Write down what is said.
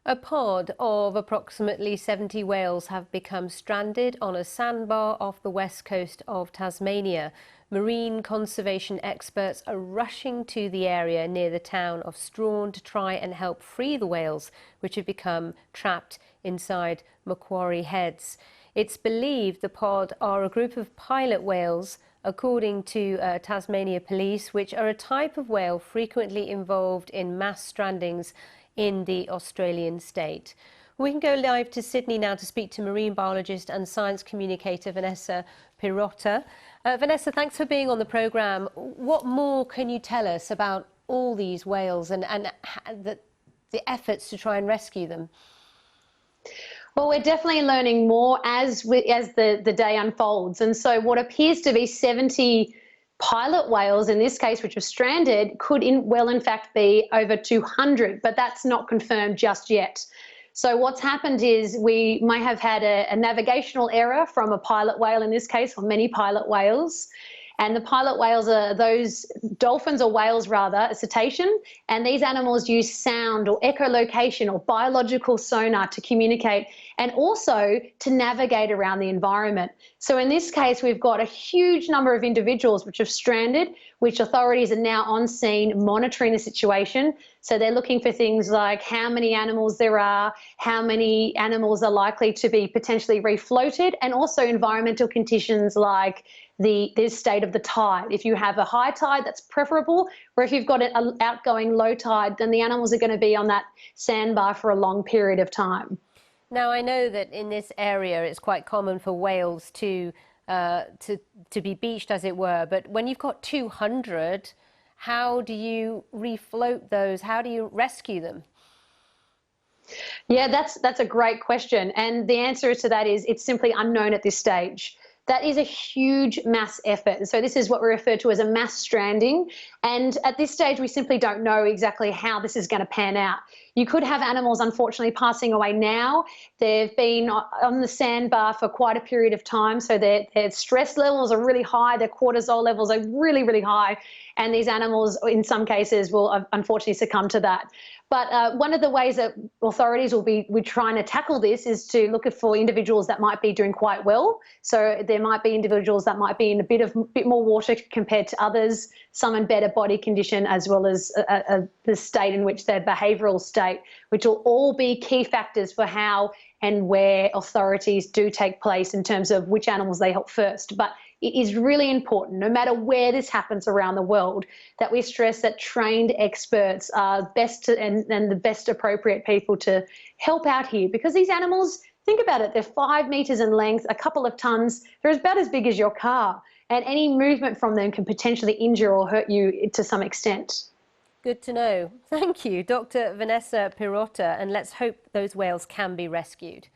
A pod of approximately 70 whales have become stranded on a sandbar off the west coast of Tasmania. Marine conservation experts are rushing to the area near the town of Strawn to try and help free the whales, which have become trapped inside Macquarie Heads. It's believed the pod are a group of pilot whales, according to Tasmania police, which are a type of whale frequently involved in mass strandings in the Australian state. We can go live to Sydney now to speak to marine biologist and science communicator Vanessa Pirotta. Vanessa, thanks for being on the programme. What more can you tell us about all these whales and the efforts to try and rescue them? Well, we're definitely learning more as the day unfolds. And so what appears to be 70 pilot whales, in this case, which are stranded, could in fact be over 200, but that's not confirmed just yet. So what's happened is we may have had a navigational error from a pilot whale, in this case, or many pilot whales. And the pilot whales are those dolphins, or whales rather, a cetacean, and these animals use sound or echolocation or biological sonar to communicate and also to navigate around the environment. So in this case, we've got a huge number of individuals which have stranded, which authorities are now on scene monitoring the situation. So they're looking for things like how many animals there are, how many animals are likely to be potentially refloated, and also environmental conditions like the state of the tide. If you have a high tide, that's preferable, or if you've got an outgoing low tide, then the animals are going to be on that sandbar for a long period of time. Now, I know that in this area it's quite common for whales to be beached, as it were, but when you've got 200, how do you refloat those? How do you rescue them? Yeah, that's a great question, and the answer to that is it's simply unknown at this stage. That is a huge mass effort. And so this is what we refer to as a mass stranding. And at this stage, we simply don't know exactly how this is going to pan out. You could have animals, unfortunately, passing away now. They've been on the sandbar for quite a period of time. So their stress levels are really high. Their cortisol levels are really, really high. And these animals, in some cases, will unfortunately succumb to that. But one of the ways that authorities we're trying to tackle this is to look for individuals that might be doing quite well. So there might be individuals that might be in a bit more water compared to others, some in better body condition, as well as the state in which their behavioural state, which will all be key factors for how and where authorities do take place in terms of which animals they help first. But it is really important, no matter where this happens around the world, that we stress that trained experts are best and the best appropriate people to help out here, because these animals, think about it, they're 5 metres in length, a couple of tonnes, they're about as big as your car, and any movement from them can potentially injure or hurt you to some extent. Good to know. Thank you, Dr. Vanessa Pirotta, and let's hope those whales can be rescued.